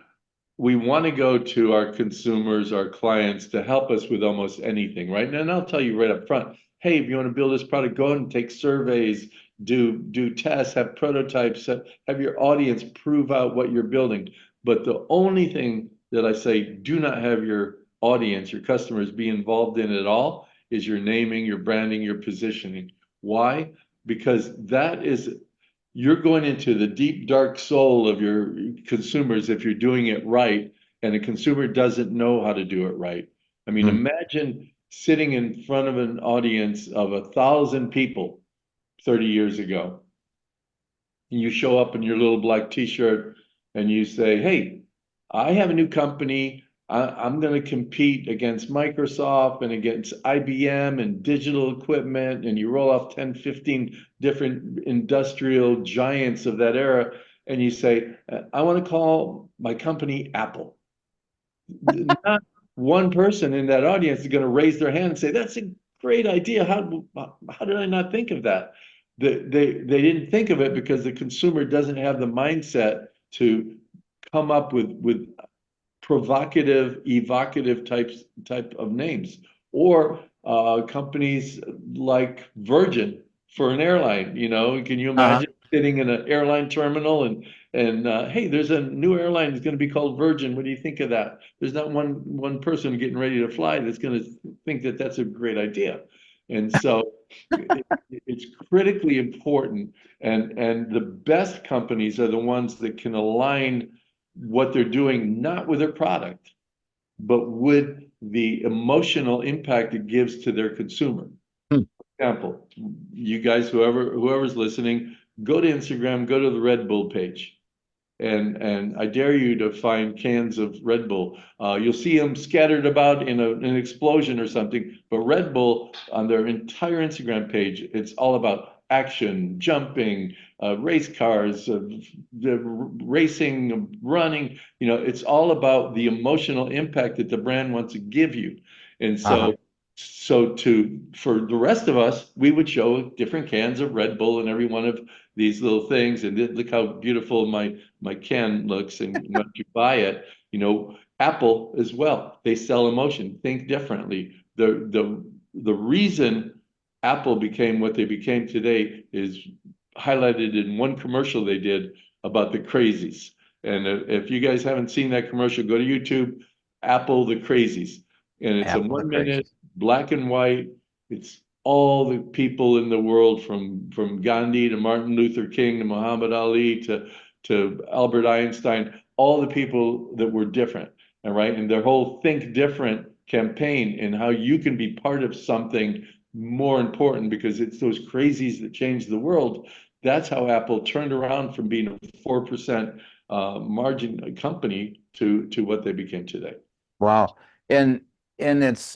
want to go to our consumers, our clients, to help us with almost anything, right? And I'll tell you right up front, hey, if you want to build this product, go and take surveys, do tests, have prototypes, have your audience prove out what you're building. But the only thing that I say, do not have your audience, your customers be involved in at all, is your naming, your branding, your positioning. Why? Because that is, you're going into the deep, dark soul of your consumers if you're doing it right, and a consumer doesn't know how to do it right. I mean, imagine sitting in front of an audience of 1,000 people 30 years ago. and you show up in your little black t-shirt and you say, hey, I have a new company. I'm going to compete against Microsoft and against IBM and digital equipment. And you roll off 10, 15 different industrial giants of that era. And you say, I want to call my company Apple. Not one person in that audience is going to raise their hand and say, that's a great idea. How did I not think of that? They didn't think of it because the consumer doesn't have the mindset to come up with provocative, evocative type of names, or companies like Virgin for an airline. You know, can you Uh-huh. imagine sitting in an airline terminal and hey, there's a new airline that's going to be called Virgin. What do you think of that? There's not one person getting ready to fly that's going to think that that's a great idea. And so it's critically important, and the best companies are the ones that can align what they're doing, not with their product, but with the emotional impact it gives to their consumer. Hmm. For example, you guys, whoever's listening, go to Instagram, go to the Red Bull page. And I dare you to find cans of Red Bull. You'll see them scattered about in an explosion or something. But Red Bull on their entire Instagram page, it's all about action, jumping, race cars, the racing, running. You know, it's all about the emotional impact that the brand wants to give you. And Uh-huh. for the rest of us, we would show different cans of Red Bull and every one of these little things. And look how beautiful my can looks, and once you buy it, you know, Apple as well, they sell emotion. Think differently. The reason Apple became what they became today is highlighted in one commercial they did about the crazies. And if you guys haven't seen that commercial, go to YouTube, Apple the Crazies. And it's a Apple the 1 minute, crazies. black and white. It's all the people in the world, from Gandhi to Martin Luther King to Muhammad Ali to Albert Einstein, all the people that were different, all right? And their whole Think Different campaign, and how you can be part of something more important, because it's those crazies that change the world. That's how Apple turned around from being a 4% margin company to what they became today. Wow. And it's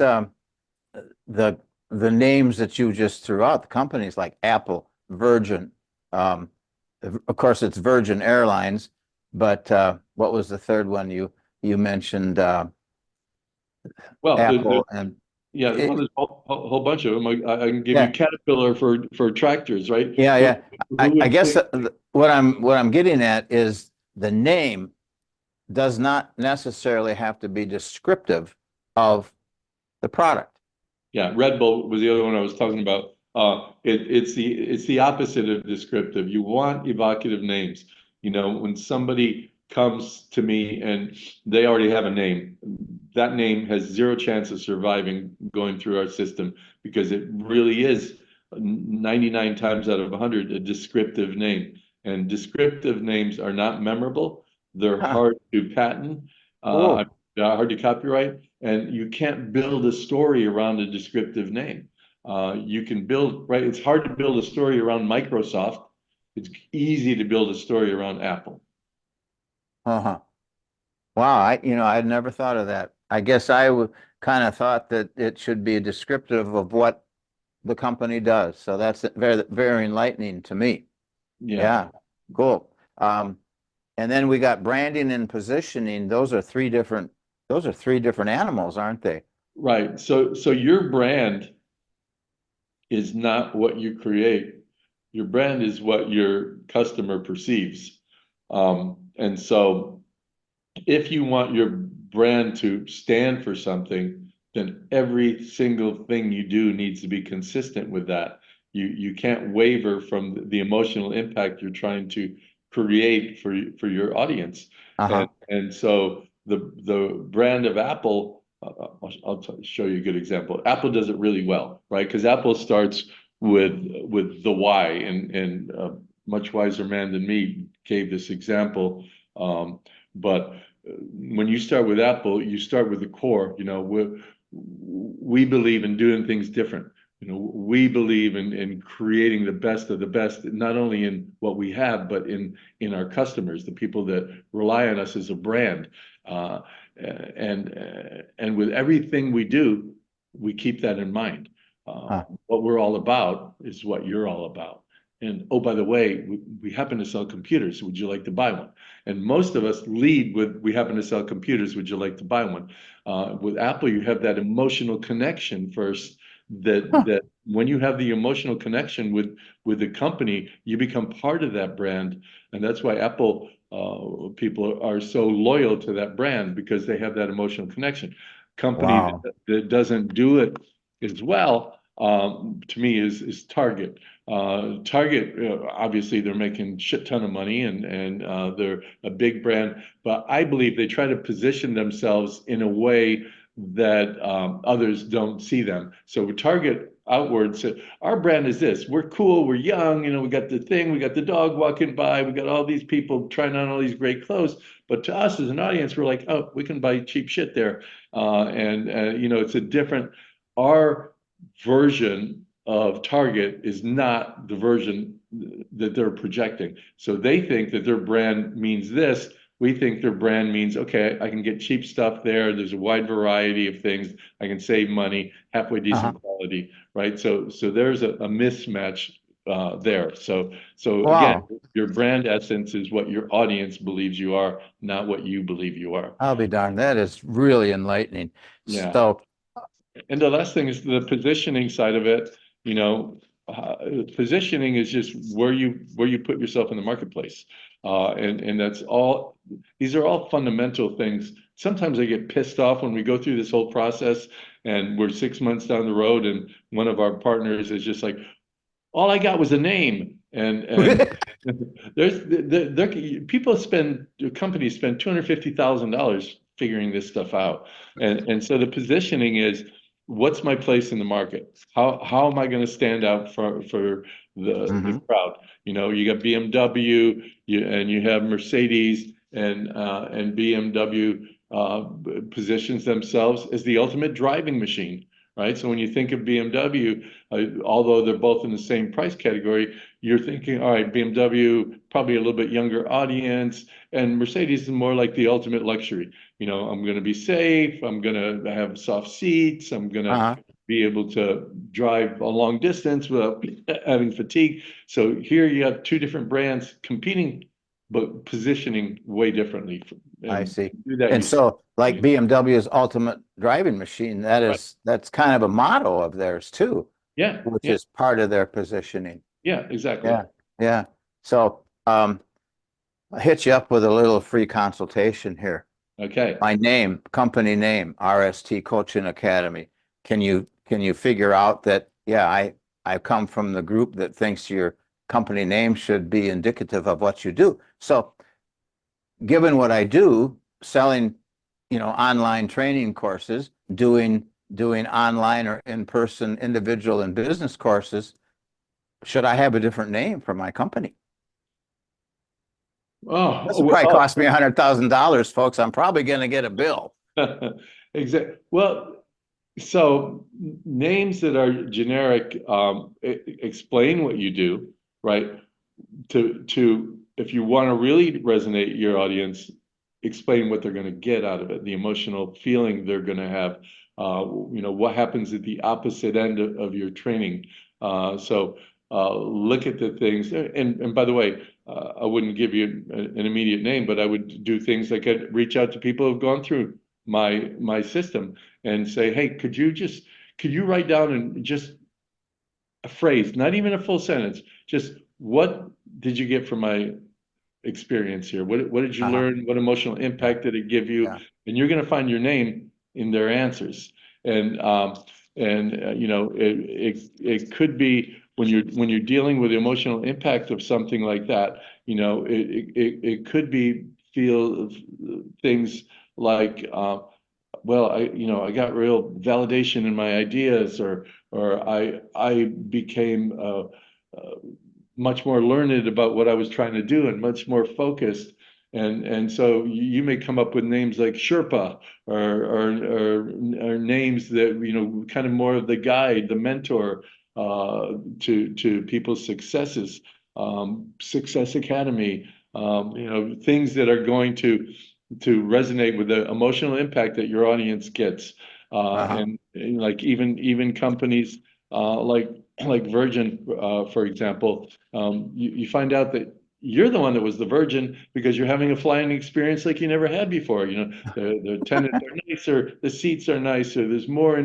the the names that you just threw out, the companies like Apple, Virgin, um, of course it's Virgin Airlines, but what was the third one you mentioned? Well, Apple and yeah, well, it, there's a whole bunch of them. I can give you yeah, Caterpillar for tractors, right? yeah, Who, yeah. who I would guess think? what I'm getting at is the name does not necessarily have to be descriptive of the product. Yeah, Red Bull was the other one I was talking about. It's the opposite of descriptive. You want evocative names. You know, when somebody comes to me and they already have a name, that name has zero chance of surviving going through our system, because it really is 99 times out of 100 a descriptive name. And descriptive names are not memorable. They're Huh. hard to patent, Oh, hard to copyright, and you can't build a story around a descriptive name. You can build, right? It's hard to build a story around Microsoft. It's easy to build a story around Apple. uh-huh. Wow, I'd never thought of that. I guess I would kind of thought that it should be descriptive of what the company does. So that's very, very enlightening to me. Yeah, Yeah, cool. And then we got branding and positioning. Those are three different animals, aren't they? right. So your brand is not what you create. Your brand is what your customer perceives. And so if you want your brand to stand for something, then every single thing you do needs to be consistent with that. You can't waver from the emotional impact you're trying to create for your audience. Uh-huh. And so the brand of Apple, I'll show you a good example. Apple does it really well, right? Because Apple starts with the why, and much wiser man than me gave this example. But when you start with Apple, you start with the core. You know, we believe in doing things different. we believe in creating the best of the best, not only in what we have, but in our customers, the people that rely on us as a brand. And with everything we do, we keep that in mind. What we're all about is what you're all about. And oh, by the way, we happen to sell computers. Would you like to buy one? And most of us lead with, we happen to sell computers. Would you like to buy one? With Apple, you have that emotional connection first. That when you have the emotional connection with the company, you become part of that brand, and that's why Apple people are so loyal to that brand, because they have that emotional connection. Company that doesn't do it as well, to me, is Target. Target, obviously, they're making shit ton of money, and they're a big brand, but I believe they try to position themselves in a way that others don't see them. So with Target outward said, our brand is this. We're cool. We're young. We got the thing. We got the dog walking by. We got all these people trying on all these great clothes. But to us as an audience, we're like, oh, we can buy cheap shit there. It's a different. Our version of Target is not the version that they're projecting. So they think that their brand means this. We think their brand means, okay, I can get cheap stuff there. There's a wide variety of things. I can save money, halfway decent quality, right? So there's a mismatch there. So again, your brand essence is what your audience believes you are, not what you believe you are. I'll be darned. That is really enlightening. Yeah. So, and the last thing is the positioning side of it. Positioning is just where you put yourself in the marketplace, and that's all. These are all fundamental things. Sometimes I get pissed off when we go through this whole process and we're 6 months down the road, and one of our partners is just like, all I got was a name. And companies spend $250,000 figuring this stuff out. And so the positioning is, what's my place in the market? How am I going to stand out for the crowd? You got BMW, and you have Mercedes, and BMW positions themselves as the ultimate driving machine, right? So when you think of BMW, although they're both in the same price category, you're thinking, all right, BMW, probably a little bit younger audience, and Mercedes is more like the ultimate luxury. I'm going to be safe. I'm going to have soft seats. I'm going to be able to drive a long distance without having fatigue. So here you have two different brands competing, but positioning way differently. I see. And so, like BMW's ultimate driving machine, that's kind of a motto of theirs too. Yeah. Which is part of their positioning. Yeah, exactly. Yeah. So, I'll hit you up with a little free consultation here. Okay. My name, company name, RST Coaching Academy. Can you figure out that, yeah, I come from the group that thinks your company name should be indicative of what you do. So, given what I do, selling, online training courses, doing online or in-person individual and business courses, should I have a different name for my company? Oh, this will probably cost me $100,000, folks. I'm probably going to get a bill. Exactly. Well, so names that are generic explain what you do, right? To if you want to really resonate your audience, explain what they're going to get out of it, the emotional feeling they're going to have. What happens at the opposite end of your training. So look at the things, and by the way, I wouldn't give you an immediate name, but I would do things like I'd reach out to people who've gone through my system and say, hey, could you write down and just a phrase, not even a full sentence, just what did you get from my experience here? What did you learn? What emotional impact did it give you? And you're going to find your name in their answers. And it could be when you're dealing with the emotional impact of something like that, it could be feel things like, well, I got real validation in my ideas, or I became much more learned about what I was trying to do and much more focused. And so you may come up with names like Sherpa or names that, you know, kind of more of the guide, the mentor to people's successes, Success Academy, you know, things that are going to resonate with the emotional impact that your audience gets. And like even companies like Virgin, for example, you find out that you're the one that was the virgin because you're having a flying experience like you never had before. You know, the tenants are nicer, the seats are nicer, there's more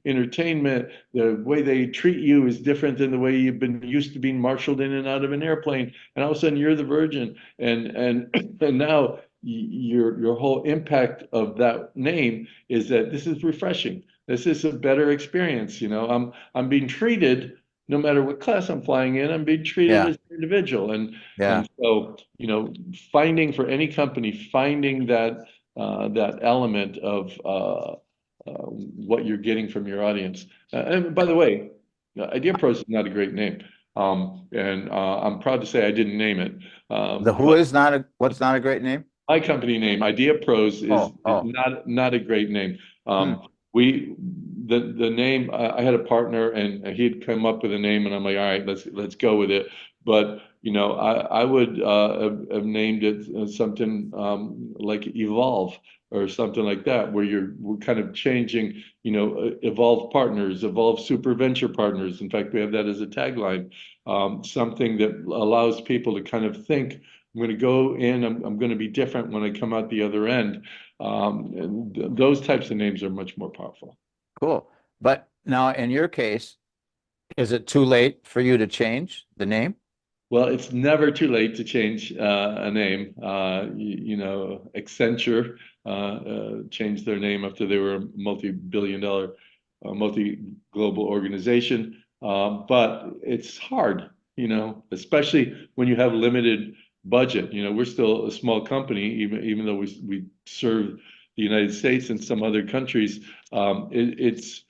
entertainment. The way they treat you is different than the way you've been used to being marshaled in and out of an airplane. And all of a sudden you're the virgin. And now your whole impact of that name is that this is refreshing. This is a better experience. You know, I'm being treated no matter what class I'm flying in, I'm being treated Yeah. as an individual. Yeah. And so, you know, finding for any company, finding that that element of what you're getting from your audience. And by the way, Idea Pros is not a great name. And I'm proud to say I didn't name it. The who But is not a, what's not a great name? my company name, Idea Pros, is Oh, is oh. not a great name. Hmm. We the name, I had a partner and he'd come up with a name and I'm like, all right, let's go with it. But you know, I would have named it something like Evolve or something like that, where we're kind of changing, you know, evolve partners, evolve super venture partners. In fact, we have that as a tagline, something that allows people to kind of think, I'm going to go in, I'm going to be different when I come out the other end. And those types of names are much more powerful. Cool. But now in your case, is it too late for you to change the name? Well, it's never too late to change a name. You know, Accenture changed their name after they were a multi-billion dollar, multi-global organization. But it's hard, you know, especially when you have limited budget. You know, we're still a small company, even though we serve the United States and some other countries. It's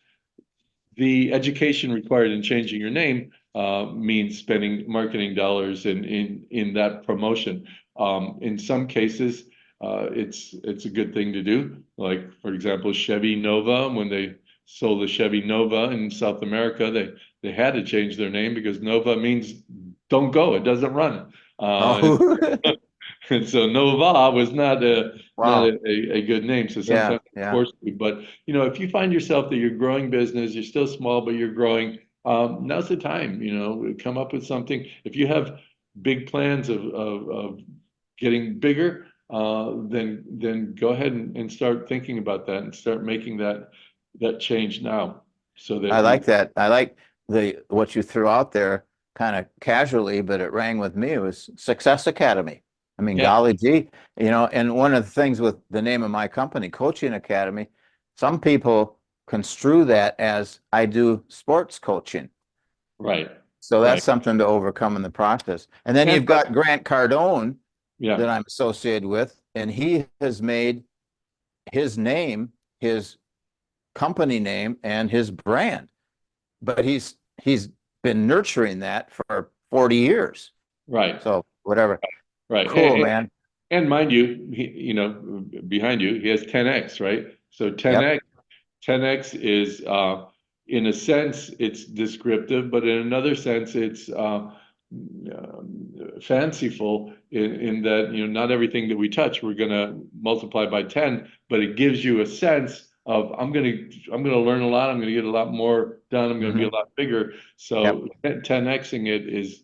the education required in changing your name means spending marketing dollars in that promotion. In some cases, it's a good thing to do. Like for example, Chevy Nova, when they sold the Chevy Nova in South America, they had to change their name because Nova means don't go, it doesn't run. Oh, And so Nova was not wow. a good name. So Yeah, sometimes it's yeah. forced to. But you know, if you find yourself that you're growing business, you're still small, but you're growing, now's the time, you know, come up with something. If you have big plans of getting bigger, then go ahead and start thinking about that and start making that change now so I that you like that. I like the what you threw out there kind of casually, but it rang with me. It was Success Academy. I mean, yeah, golly gee, you know, and one of the things with the name of my company, Coaching Academy, some people construe that as I do sports coaching. right, So that's right. something to overcome in the process. And then And you've got Grant Cardone yeah, that I'm associated with, and he has made his name, his company name, and his brand. But he's been nurturing that for 40 years. right, So whatever. right. Cool, man. And mind you, you know, behind you, he has 10x, right? So Yep. 10x is, in a sense, it's descriptive, but in another sense, it's fanciful in that, you know, not everything that we touch, we're going to multiply by 10, but it gives you a sense of, I'm going to learn a lot. I'm going to get a lot more done. I'm going to be Hmm. a lot bigger. Yep. So 10xing it is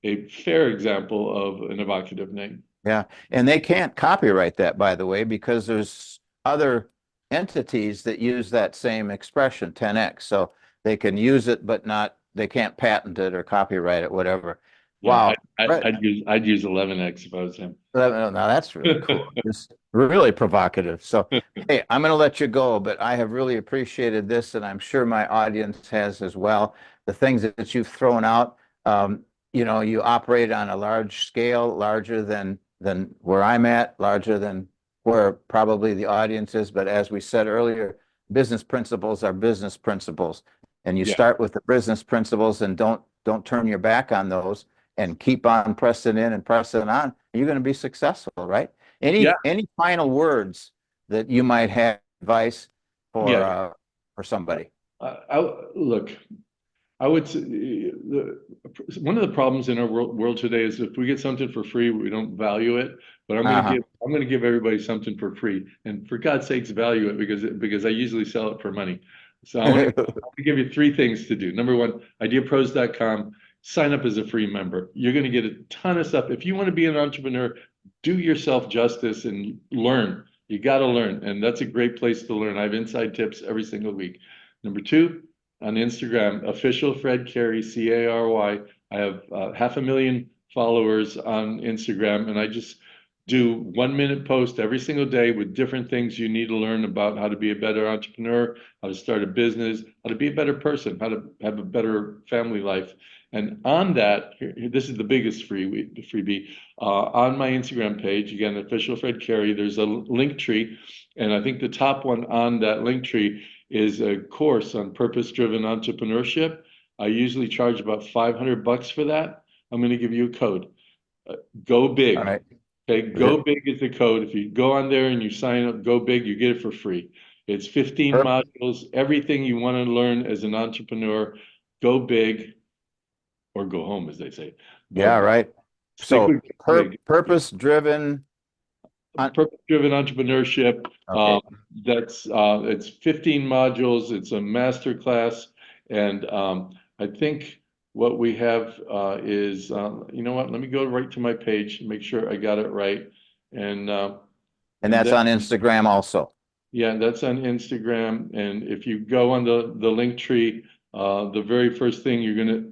a fair example of an evocative name. Yeah. And they can't copyright that, by the way, because there's other entities that use that same expression, 10x. So they can use it, but not, they can't patent it or copyright it, whatever. Yeah, Wow. Fred, I'd use 11x if I was him. now that's really cool. Just really provocative. So, hey, I'm going to let you go, but I have really appreciated this, and I'm sure my audience has as well. The things that you've thrown out, you know, you operate on a large scale, larger than where I'm at, larger than where probably the audience is. But as we said earlier, business principles are business principles, and you Yeah, start with the business principles and don't turn your back on those and keep on pressing in and pressing on, you're going to be successful, right? Yeah. Any final words that you might have advice Yeah. for somebody? Look, I would say one of the problems in our world today is if we get something for free, we don't value it. But Uh-huh. I'm going to give everybody something for free, and for God's sakes, value it because I usually sell it for money. So I want to give you three things to do. Number one, ideapros.com. Sign up as a free member. You're going to get a ton of stuff. If you want to be an entrepreneur, do yourself justice and learn. You got to learn, and that's a great place to learn. I have inside tips every single week. Number two, on Instagram, official Fred Cary, Cary. I have 500,000 followers on Instagram, and I just do 1 minute post every single day with different things you need to learn about how to be a better entrepreneur, how to start a business, how to be a better person, how to have a better family life. And on that, this is the biggest freebie. On my Instagram page, again, official Fred Cary, there's a link tree, and I think the top one on that link tree is a course on purpose-driven entrepreneurship. I usually charge about $500 for that. I'm going to give you a code. Go big. All right. Okay, go big is the code. If you go on there and you sign up, go big, you get it for free. It's 15 modules, everything you want to learn as an entrepreneur. Go big or go home, as they say. Yeah, But right. stick So with big. purpose-driven. Purpose-driven entrepreneurship. Okay. It's 15 modules. It's a master class, and I think what we have is you know what? Let me go right to my page and make sure I got it right, and That's then, on Instagram also. yeah, that's on Instagram. And if you go on the link tree, the very first thing you're gonna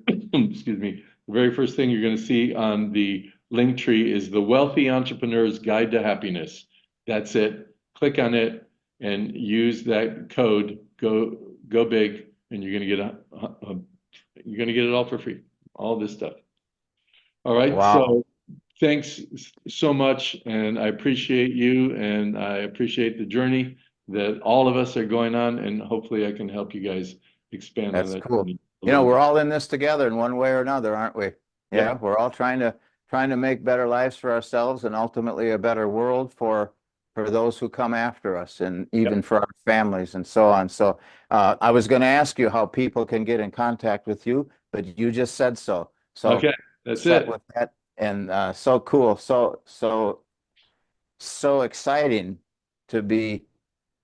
excuse me, the very first thing you're gonna see on the link tree is the Wealthy Entrepreneur's Guide to Happiness. That's it. Click on it and use that code. Go big, and you're gonna get it all for free. All this stuff. All right. Wow. So thanks so much, and I appreciate you, and I appreciate the journey that all of us are going on, and hopefully I can help you guys expand on That's that cool. journey a little We're bit. all in this together in one way or another, aren't we? Yeah, Yeah. we're all trying to make better lives for ourselves and ultimately a better world for those who come after us and Yep. even for our families and so on. So I was going to ask you how people can get in contact with you, but you just said so. So Okay. That's set it. with that and so cool. So exciting to be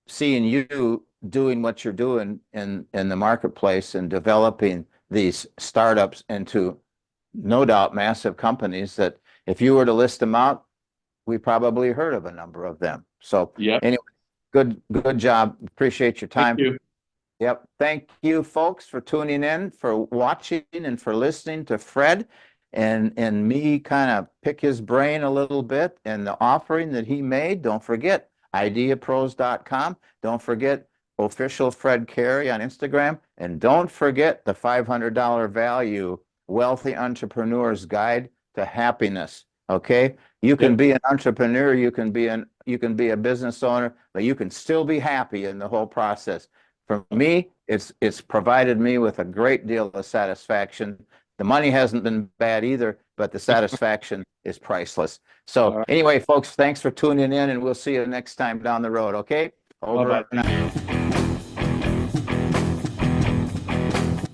seeing you doing what you're doing in the marketplace and developing these startups into no doubt massive companies that if you were to list them out, we probably heard of a number of them. So Yep. anyway, good job. Appreciate your Thank time. you. Yep. Thank you folks for tuning in, for watching and for listening to Fred and me kind of pick his brain a little bit and the offering that he made. Don't forget ideapros.com. Don't forget official Fred Cary on Instagram. And don't forget the $500 value Wealthy Entrepreneur's Guide to Happiness. Okay? You can Yep. be an entrepreneur, you can be a business owner, but you can still be happy in the whole process. For me, it's provided me with a great deal of satisfaction. The money hasn't been bad either, but the satisfaction is priceless. All So right. anyway, folks, thanks for tuning in, and we'll see you next time down the road. Okay? Over Bye-bye. and out.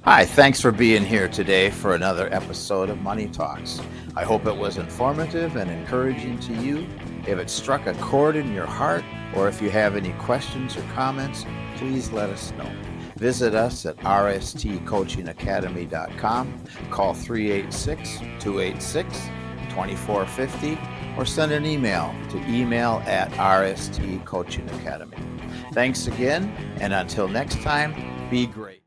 Hi, thanks for being here today for another episode of Money Talks. I hope it was informative and encouraging to you. If it struck a chord in your heart, or if you have any questions or comments, please let us know. Visit us at rstcoachingacademy.com, call 386-286-2450, or send an email to email@rstcoachingacademy. Thanks again, and until next time, be great.